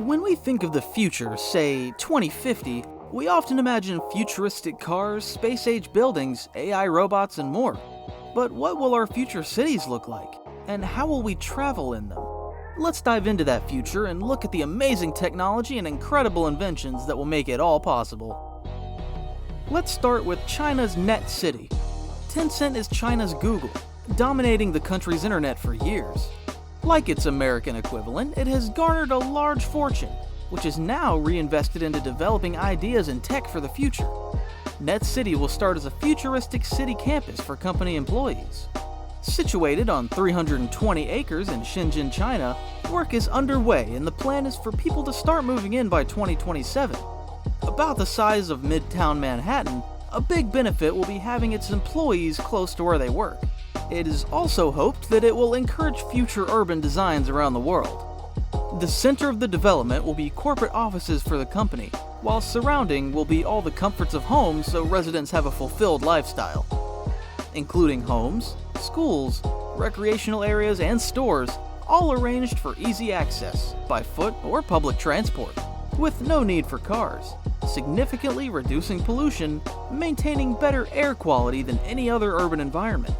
When we think of the future, say 2050, we often imagine futuristic cars, space-age buildings, AI robots, and more. But what will our future cities look like? And how will we travel in them? Let's dive into that future and look at the amazing technology and incredible inventions that will make it all possible. Let's start with China's Net City. Tencent is China's Google, dominating the country's internet for years. Like its American equivalent, it has garnered a large fortune, which is now reinvested into developing ideas and tech for the future. Net City will start as a futuristic city campus for company employees. Situated on 320 acres in Shenzhen, China, work is underway and the plan is for people to start moving in by 2027. About the size of Midtown Manhattan, a big benefit will be having its employees close to where they work. It is also hoped that it will encourage future urban designs around the world. The center of the development will be corporate offices for the company, while surrounding will be all the comforts of homes so residents have a fulfilled lifestyle. Including homes, schools, recreational areas, and stores, all arranged for easy access by foot or public transport, with no need for cars, significantly reducing pollution, maintaining better air quality than any other urban environment.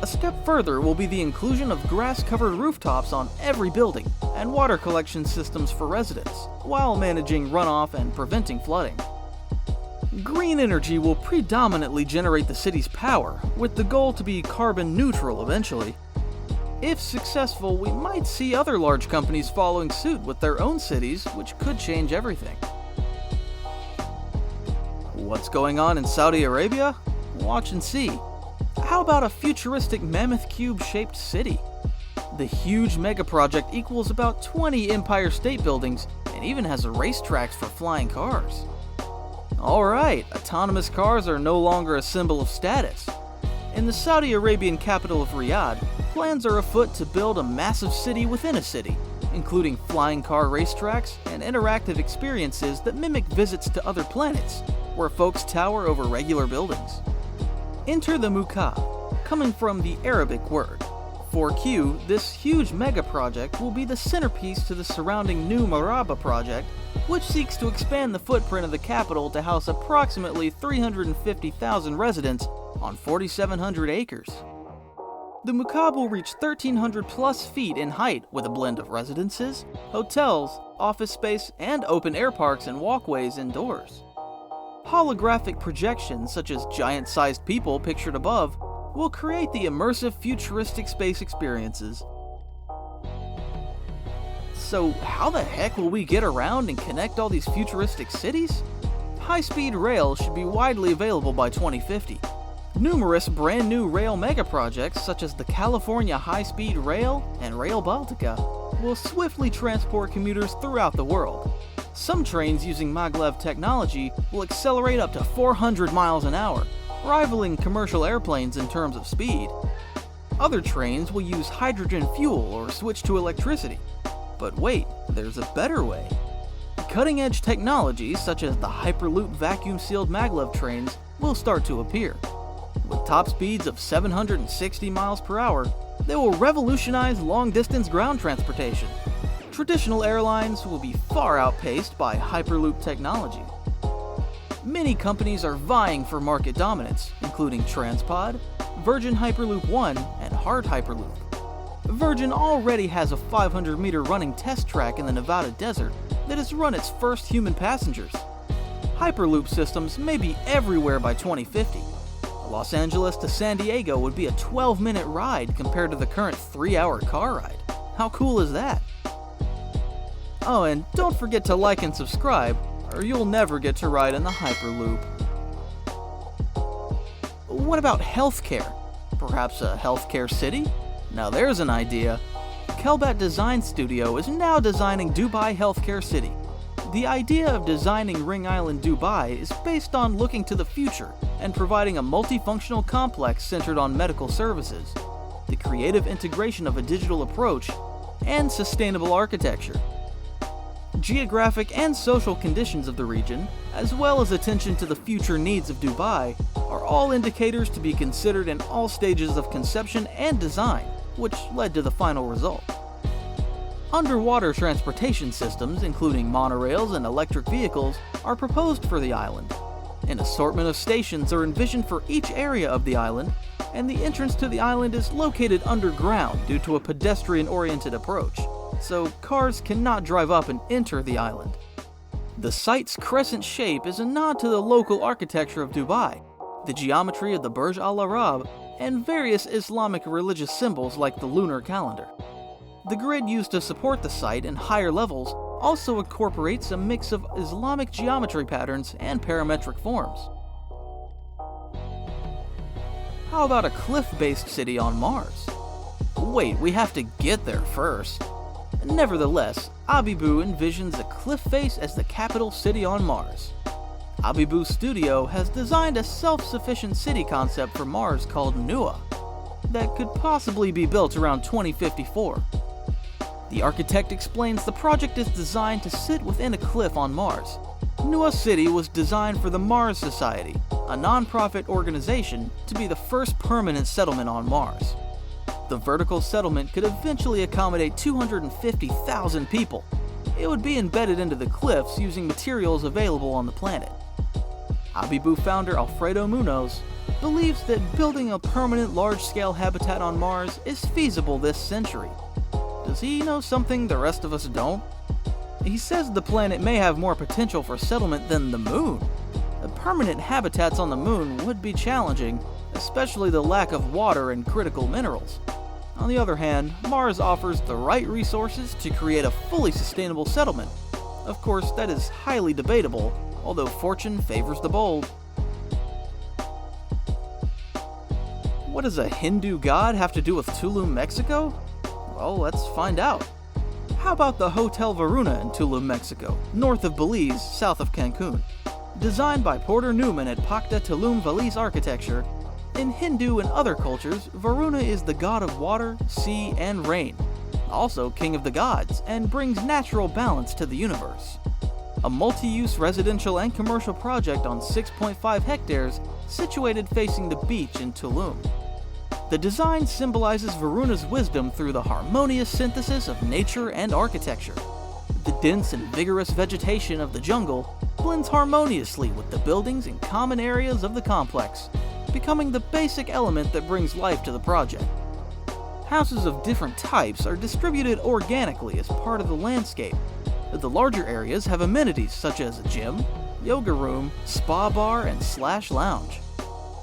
A step further will be the inclusion of grass-covered rooftops on every building and water collection systems for residents, while managing runoff and preventing flooding. Green energy will predominantly generate the city's power, with the goal to be carbon neutral eventually. If successful, we might see other large companies following suit with their own cities, which could change everything. What's going on in Saudi Arabia? Watch and see. How about a futuristic mammoth cube-shaped city? The huge mega-project equals about 20 Empire State Buildings and even has racetracks for flying cars. Alright, autonomous cars are no longer a symbol of status. In the Saudi Arabian capital of Riyadh, plans are afoot to build a massive city within a city, including flying car racetracks and interactive experiences that mimic visits to other planets, where folks tower over regular buildings. Enter the Mukaab, coming from the Arabic word. For Q, this huge mega project will be the centerpiece to the surrounding new Maraba project, which seeks to expand the footprint of the capital to house approximately 350,000 residents on 4,700 acres. The Mukaab will reach 1,300 plus feet in height with a blend of residences, hotels, office space, and open-air parks and walkways indoors. Holographic projections, such as giant-sized people pictured above, will create the immersive futuristic space experiences. So how the heck will we get around and connect all these futuristic cities? High-speed rail should be widely available by 2050. Numerous brand new rail megaprojects such as the California High-Speed Rail and Rail Baltica will swiftly transport commuters throughout the world. Some trains using maglev technology will accelerate up to 400 miles an hour, rivaling commercial airplanes in terms of speed. Other trains will use hydrogen fuel or switch to electricity. But wait, there's a better way. Cutting-edge technologies such as the Hyperloop vacuum-sealed maglev trains will start to appear. With top speeds of 760 miles per hour, they will revolutionize long-distance ground transportation. Traditional airlines will be far outpaced by Hyperloop technology. Many companies are vying for market dominance, including Transpod, Virgin Hyperloop One, and Hard Hyperloop. Virgin already has a 500-meter running test track in the Nevada desert that has run its first human passengers. Hyperloop systems may be everywhere by 2050. Los Angeles to San Diego would be a 12-minute ride compared to the current 3-hour car ride. How cool is that? Oh, and don't forget to like and subscribe, or you'll never get to ride in the Hyperloop. What about healthcare? Perhaps a healthcare city? Now there's an idea. Kelbat Design Studio is now designing Dubai Healthcare City. The idea of designing Ring Island, Dubai is based on looking to the future and providing a multifunctional complex centered on medical services, the creative integration of a digital approach, and sustainable architecture. Geographic and social conditions of the region, as well as attention to the future needs of Dubai, are all indicators to be considered in all stages of conception and design, which led to the final result. Underwater transportation systems, including monorails and electric vehicles, are proposed for the island. An assortment of stations are envisioned for each area of the island, and the entrance to the island is located underground due to a pedestrian-oriented approach, so cars cannot drive up and enter the island. The site's crescent shape is a nod to the local architecture of Dubai, the geometry of the Burj Al Arab, and various Islamic religious symbols like the lunar calendar. The grid used to support the site in higher levels also incorporates a mix of Islamic geometry patterns and parametric forms. How about a cliff-based city on Mars? Wait, we have to get there first. Nevertheless, Abibu envisions a cliff face as the capital city on Mars. Abibu Studio has designed a self-sufficient city concept for Mars called Nua that could possibly be built around 2054. The architect explains the project is designed to sit within a cliff on Mars. Nua City was designed for the Mars Society, a non-profit organization, to be the first permanent settlement on Mars. The vertical settlement could eventually accommodate 250,000 people. It would be embedded into the cliffs using materials available on the planet. Abibu founder Alfredo Munoz believes that building a permanent large-scale habitat on Mars is feasible this century. Does he know something the rest of us don't? He says the planet may have more potential for settlement than the Moon. Permanent habitats on the Moon would be challenging, especially the lack of water and critical minerals. On the other hand, Mars offers the right resources to create a fully sustainable settlement. Of course, that is highly debatable, although fortune favors the bold. What does a Hindu god have to do with Tulum, Mexico? Well, let's find out. How about the Hotel Varuna in Tulum, Mexico, north of Belize, south of Cancun? Designed by Porter Newman at Pacta Tulum Valise Architecture, in Hindu and other cultures, Varuna is the god of water, sea, and rain, also king of the gods, and brings natural balance to the universe. A multi-use residential and commercial project on 6.5 hectares situated facing the beach in Tulum. The design symbolizes Varuna's wisdom through the harmonious synthesis of nature and architecture. The dense and vigorous vegetation of the jungle blends harmoniously with the buildings and common areas of the complex, becoming the basic element that brings life to the project. Houses of different types are distributed organically as part of the landscape. The larger areas have amenities such as a gym, yoga room, spa bar, and /lounge.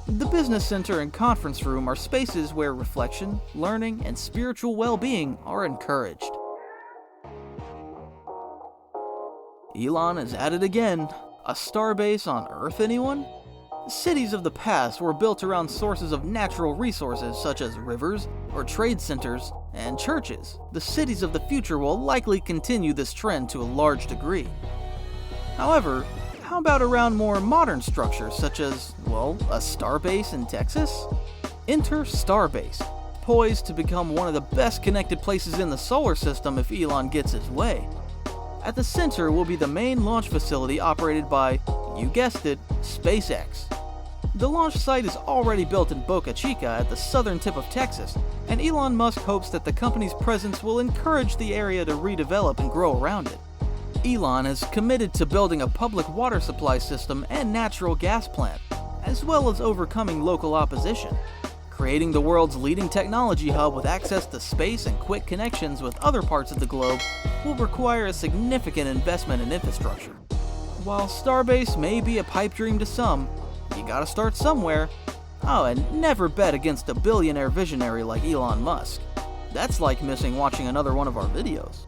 The business center and conference room are spaces where reflection, learning, and spiritual well-being are encouraged. Elon is at it again. A starbase on Earth, anyone? Cities of the past were built around sources of natural resources such as rivers or trade centers and churches. The cities of the future will likely continue this trend to a large degree. However, how about around more modern structures such as, well, a starbase in Texas? Enter Starbase, poised to become one of the best connected places in the solar system if Elon gets his way. At the center will be the main launch facility operated by, you guessed it, SpaceX. The launch site is already built in Boca Chica at the southern tip of Texas, and Elon Musk hopes that the company's presence will encourage the area to redevelop and grow around it. Elon is committed to building a public water supply system and natural gas plant, as well as overcoming local opposition. Creating the world's leading technology hub with access to space and quick connections with other parts of the globe will require a significant investment in infrastructure. While Starbase may be a pipe dream to some, you gotta start somewhere. Oh, and never bet against a billionaire visionary like Elon Musk. That's like watching another one of our videos.